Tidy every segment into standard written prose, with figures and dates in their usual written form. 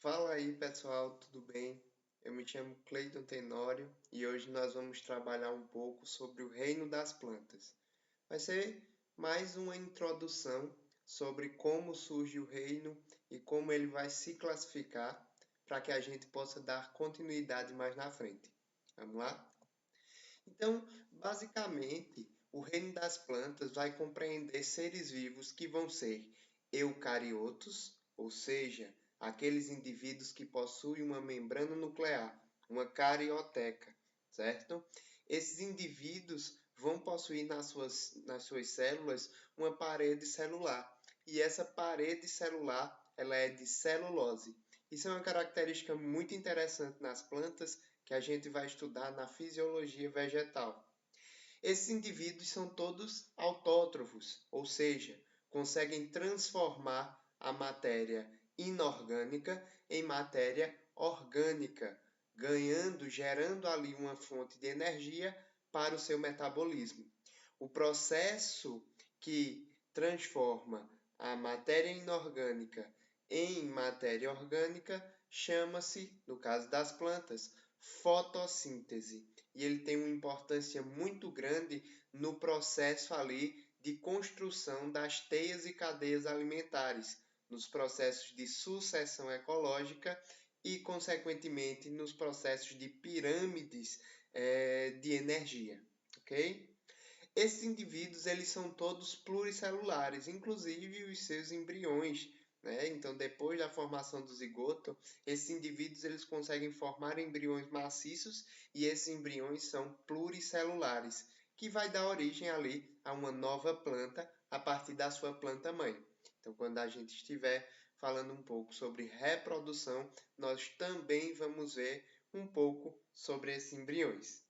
Fala aí pessoal, tudo bem? Eu me chamo Cleiton Tenório e hoje nós vamos trabalhar um pouco sobre o reino das plantas. Vai ser mais uma introdução sobre como surge o reino e como ele vai se classificar para que a gente possa dar continuidade mais na frente. Vamos lá? Então, basicamente, o reino das plantas vai compreender seres vivos que vão ser eucariotos, ou seja, aqueles indivíduos que possuem uma membrana nuclear, uma carioteca, certo? Esses indivíduos vão possuir nas suas células uma parede celular, e essa parede celular ela é de celulose. Isso é uma característica muito interessante nas plantas que a gente vai estudar na fisiologia vegetal. Esses indivíduos são todos autótrofos, ou seja, conseguem transformar a matéria inorgânica em matéria orgânica, gerando ali uma fonte de energia para o seu metabolismo. O processo que transforma a matéria inorgânica em matéria orgânica chama-se, no caso das plantas, fotossíntese. E ele tem uma importância muito grande no processo ali de construção das teias e cadeias alimentares, nos processos de sucessão ecológica e, consequentemente, nos processos de pirâmides de energia, ok? Esses indivíduos eles são todos pluricelulares, inclusive os seus embriões, né? Então, depois da formação do zigoto, esses indivíduos eles conseguem formar embriões maciços e esses embriões são pluricelulares, que vai dar origem ali a uma nova planta a partir da sua planta mãe. Então, quando a gente estiver falando um pouco sobre reprodução, nós também vamos ver um pouco sobre esses embriões.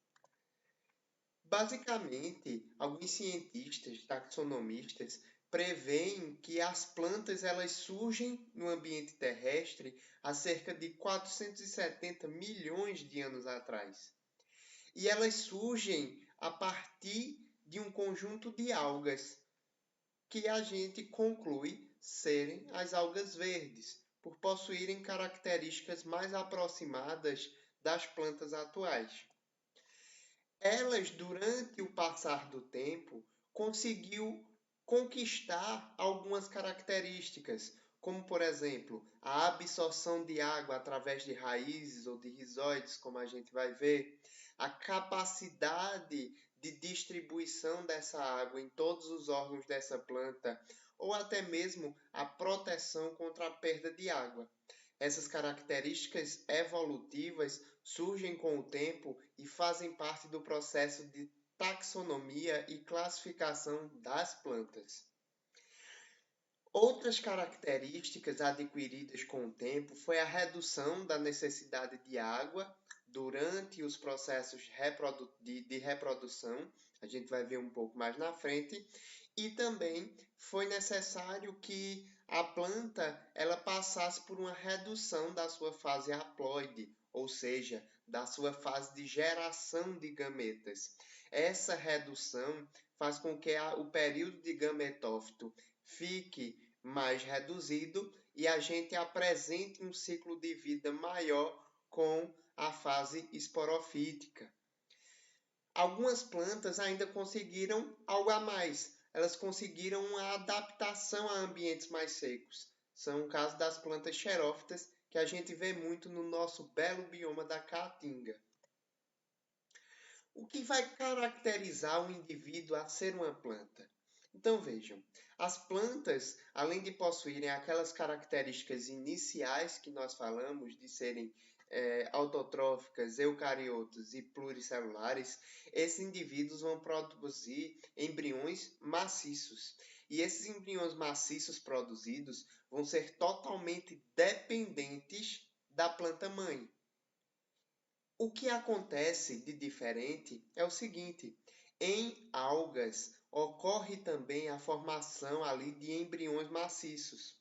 Basicamente, alguns cientistas, taxonomistas, preveem que as plantas elas surgem no ambiente terrestre há cerca de 470 milhões de anos atrás. E elas surgem a partir de um conjunto de algas, que a gente conclui serem as algas verdes, por possuírem características mais aproximadas das plantas atuais. Elas, durante o passar do tempo, conseguiu conquistar algumas características, como, por exemplo, a absorção de água através de raízes ou de rizóides, como a gente vai ver, a capacidade de distribuição dessa água em todos os órgãos dessa planta, ou até mesmo a proteção contra a perda de água. Essas características evolutivas surgem com o tempo e fazem parte do processo de taxonomia e classificação das plantas. Outras características adquiridas com o tempo foi a redução da necessidade de água durante os processos de reprodução, a gente vai ver um pouco mais na frente, e também foi necessário que a planta ela passasse por uma redução da sua fase haploide, ou seja, da sua fase de geração de gametas. Essa redução faz com que o período de gametófito fique mais reduzido e a gente apresente um ciclo de vida maior com a fase esporofítica. Algumas plantas ainda conseguiram algo a mais. Elas conseguiram uma adaptação a ambientes mais secos. São o caso das plantas xerófitas, que a gente vê muito no nosso belo bioma da Caatinga. O que vai caracterizar um indivíduo a ser uma planta? Então vejam, as plantas, além de possuírem aquelas características iniciais que nós falamos, de serem autotróficas, eucariotas e pluricelulares, esses indivíduos vão produzir embriões maciços. E esses embriões maciços produzidos vão ser totalmente dependentes da planta mãe. O que acontece de diferente é o seguinte: em algas ocorre também a formação ali de embriões maciços.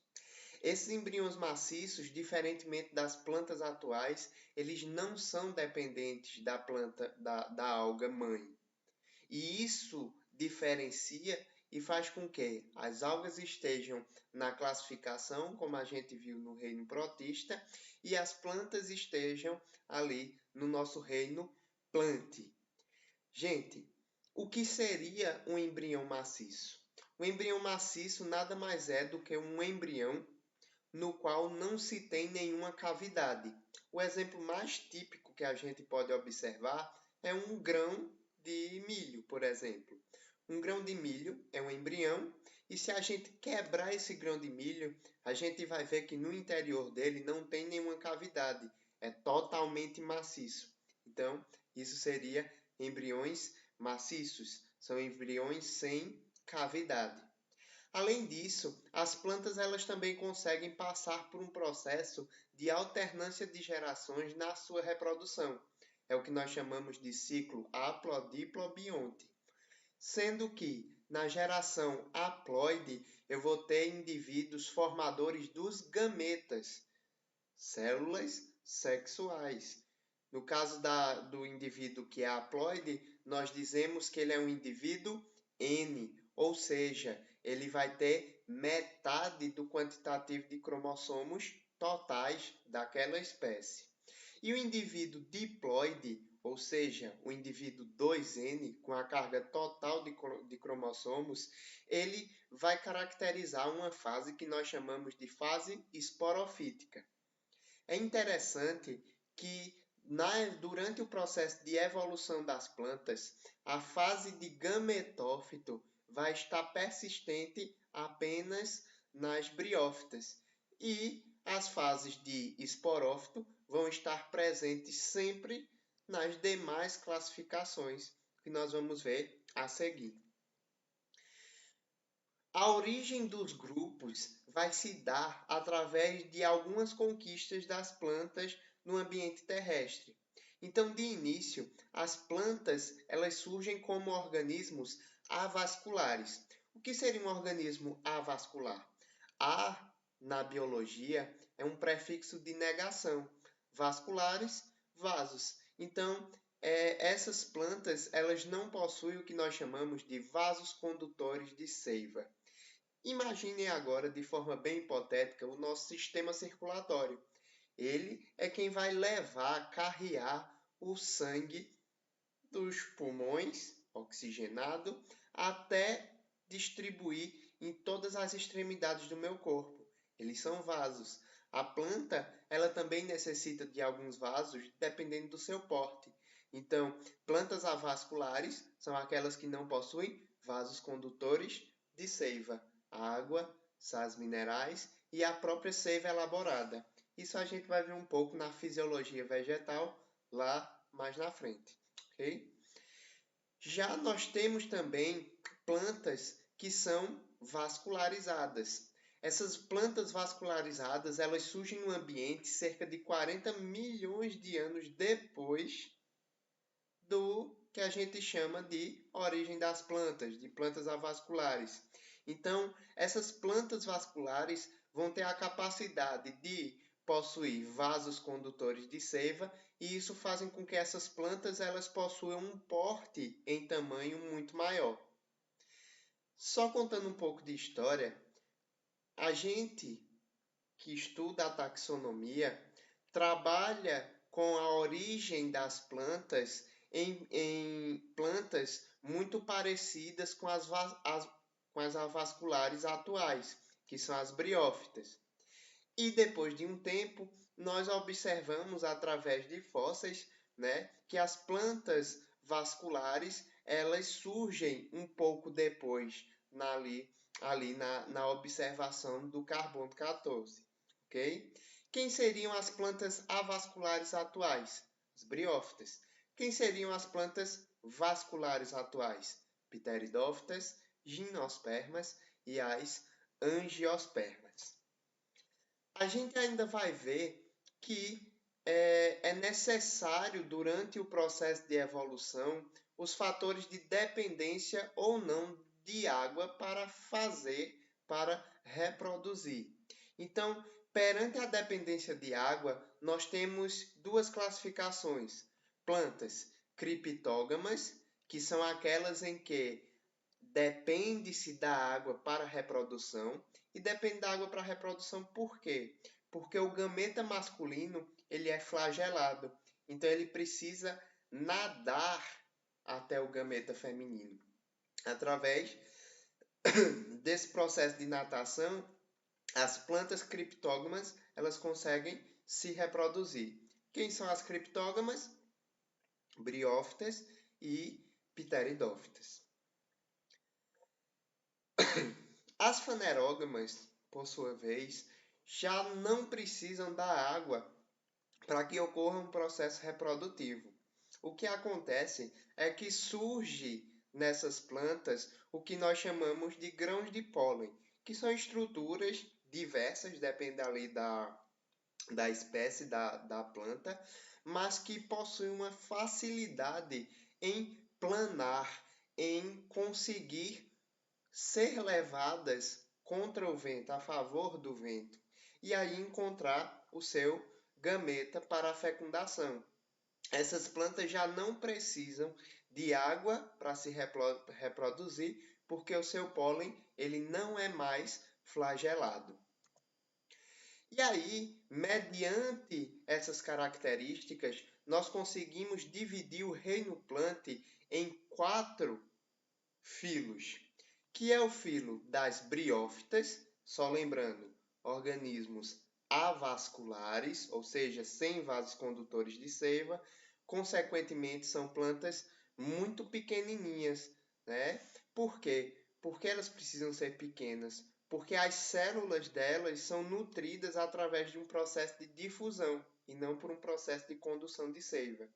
Esses embriões maciços, diferentemente das plantas atuais, eles não são dependentes da planta da alga mãe. E isso diferencia e faz com que as algas estejam na classificação, como a gente viu no reino protista, e as plantas estejam ali no nosso reino plante. Gente, o que seria um embrião maciço? O embrião maciço nada mais é do que um embrião no qual não se tem nenhuma cavidade. O exemplo mais típico que a gente pode observar é um grão de milho, por exemplo. Um grão de milho é um embrião, e se a gente quebrar esse grão de milho, a gente vai ver que no interior dele não tem nenhuma cavidade, é totalmente maciço. Então, isso seria embriões maciços, são embriões sem cavidade. Além disso, as plantas elas também conseguem passar por um processo de alternância de gerações na sua reprodução. É o que nós chamamos de ciclo haplodiplo-bionte. Sendo que na geração haploide eu vou ter indivíduos formadores dos gametas, células sexuais. No caso do indivíduo que é haploide, nós dizemos que ele é um indivíduo N, ou seja, ele vai ter metade do quantitativo de cromossomos totais daquela espécie. E o indivíduo diploide, ou seja, o indivíduo 2N, com a carga total de cromossomos, ele vai caracterizar uma fase que nós chamamos de fase esporofítica. É interessante que durante o processo de evolução das plantas, a fase de gametófito vai estar persistente apenas nas briófitas e as fases de esporófito vão estar presentes sempre nas demais classificações que nós vamos ver a seguir. A origem dos grupos vai se dar através de algumas conquistas das plantas no ambiente terrestre. Então, de início, as plantas elas surgem como organismos avasculares. O que seria um organismo avascular? A, na biologia, é um prefixo de negação. Vasculares, vasos. Então, essas plantas elas não possuem o que nós chamamos de vasos condutores de seiva. Imaginem agora, de forma bem hipotética, o nosso sistema circulatório. Ele é quem vai levar, carrear o sangue dos pulmões, oxigenado, até distribuir em todas as extremidades do meu corpo. Eles são vasos. A planta, ela também necessita de alguns vasos, dependendo do seu porte. Então, plantas avasculares são aquelas que não possuem vasos condutores de seiva, água, sais minerais e a própria seiva elaborada. Isso a gente vai ver um pouco na fisiologia vegetal lá mais na frente, ok? Já nós temos também plantas que são vascularizadas. Essas plantas vascularizadas, elas surgem no ambiente cerca de 40 milhões de anos depois do que a gente chama de origem das plantas, de plantas avasculares. Então, essas plantas vasculares vão ter a capacidade de possuir vasos condutores de seiva e isso faz com que essas plantas elas possuam um porte em tamanho muito maior. Só contando um pouco de história, a gente que estuda a taxonomia trabalha com a origem das plantas em plantas muito parecidas com as avasculares atuais, que são as briófitas. E depois de um tempo, nós observamos através de fósseis, né, que as plantas vasculares elas surgem um pouco depois na observação do carbono 14, ok? Quem seriam as plantas avasculares atuais? As briófitas. Quem seriam as plantas vasculares atuais? Pteridófitas, gimnospermas e as angiospermas. A gente ainda vai ver que é necessário, durante o processo de evolução, os fatores de dependência ou não de água para reproduzir. Então, perante a dependência de água, nós temos duas classificações: plantas criptógamas, que são aquelas em que depende-se da água para a reprodução e depende da água para a reprodução por quê? Porque o gameta masculino ele é flagelado, então ele precisa nadar até o gameta feminino. Através desse processo de natação, as plantas criptógamas elas conseguem se reproduzir. Quem são as criptógamas? Briófitas e pteridófitas. As fanerógamas, por sua vez, já não precisam da água para que ocorra um processo reprodutivo. O que acontece é que surge nessas plantas o que nós chamamos de grãos de pólen, que são estruturas diversas, depende ali da espécie da planta, mas que possuem uma facilidade em planar, em conseguir ser levadas contra o vento, a favor do vento, e aí encontrar o seu gameta para a fecundação. Essas plantas já não precisam de água para se reproduzir, porque o seu pólen ele não é mais flagelado. E aí, mediante essas características, nós conseguimos dividir o reino plante em 4 filos, que é o filo das briófitas, só lembrando, organismos avasculares, ou seja, sem vasos condutores de seiva, consequentemente são plantas muito pequenininhas, né? Por quê? Porque elas precisam ser pequenas? Porque as células delas são nutridas através de um processo de difusão e não por um processo de condução de seiva.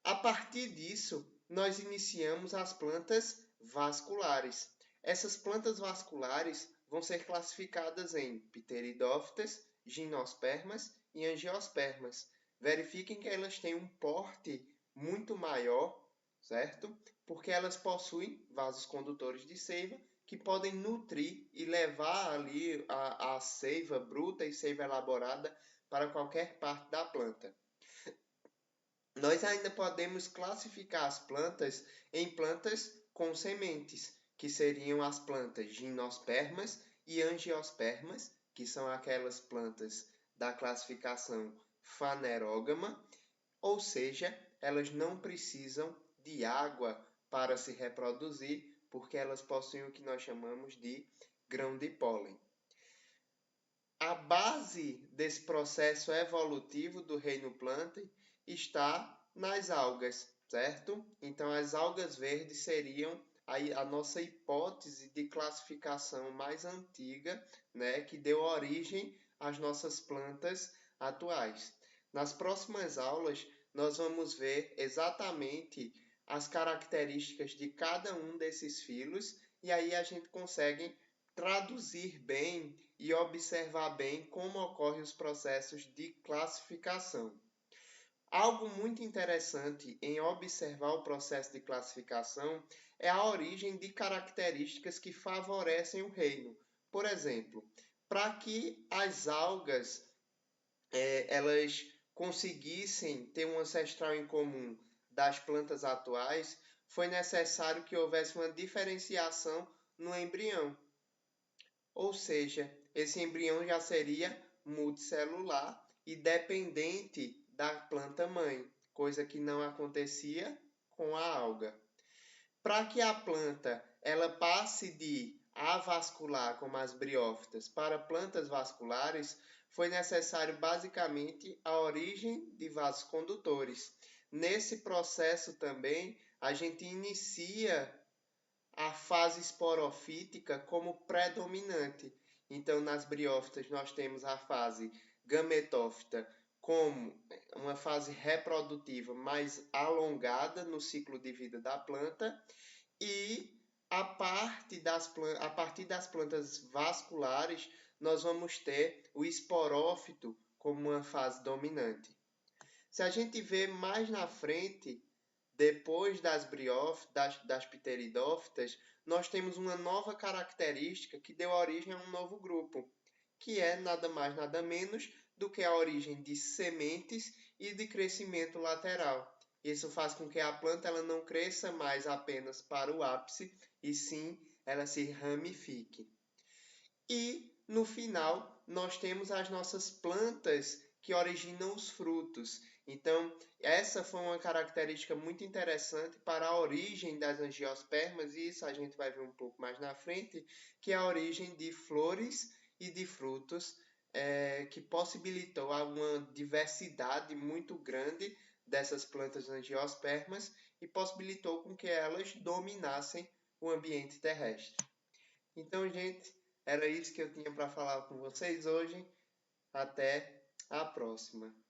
A partir disso, nós iniciamos as plantas vasculares. Essas plantas vasculares vão ser classificadas em pteridófitas, gimnospermas e angiospermas. Verifiquem que elas têm um porte muito maior, certo? Porque elas possuem vasos condutores de seiva que podem nutrir e levar ali a seiva bruta e seiva elaborada para qualquer parte da planta. Nós ainda podemos classificar as plantas em plantas com sementes, que seriam as plantas gimnospermas e angiospermas, que são aquelas plantas da classificação fanerógama, ou seja, elas não precisam de água para se reproduzir, porque elas possuem o que nós chamamos de grão de pólen. A base desse processo evolutivo do reino planta está nas algas, certo? Então, as algas verdes seriam a nossa hipótese de classificação mais antiga, né, que deu origem às nossas plantas atuais. Nas próximas aulas, nós vamos ver exatamente as características de cada um desses filos e aí a gente consegue traduzir bem e observar bem como ocorrem os processos de classificação. Algo muito interessante em observar o processo de classificação é a origem de características que favorecem o reino. Por exemplo, para que as algas elas conseguissem ter um ancestral em comum das plantas atuais, foi necessário que houvesse uma diferenciação no embrião. Ou seja, esse embrião já seria multicelular e dependente da planta mãe, coisa que não acontecia com a alga. Para que a planta ela passe de avascular, como as briófitas, para plantas vasculares, foi necessário basicamente a origem de vasos condutores. Nesse processo também, a gente inicia a fase esporofítica como predominante. Então, nas briófitas, nós temos a fase gametófita como uma fase reprodutiva mais alongada no ciclo de vida da planta e a partir das plantas vasculares, nós vamos ter o esporófito como uma fase dominante. Se a gente vê mais na frente, depois das pteridófitas, nós temos uma nova característica que deu origem a um novo grupo, que é nada mais nada menos do que a origem de sementes e de crescimento lateral, Isso faz com que a planta ela não cresça mais apenas para o ápice, e sim ela se ramifique. E no final, nós temos as nossas plantas que originam os frutos. Então, essa foi uma característica muito interessante para a origem das angiospermas, e isso a gente vai ver um pouco mais na frente, que é a origem de flores e de frutos, que possibilitou uma diversidade muito grande dessas plantas angiospermas e possibilitou com que elas dominassem o ambiente terrestre. Então, gente, era isso que eu tinha para falar com vocês hoje. Até a próxima.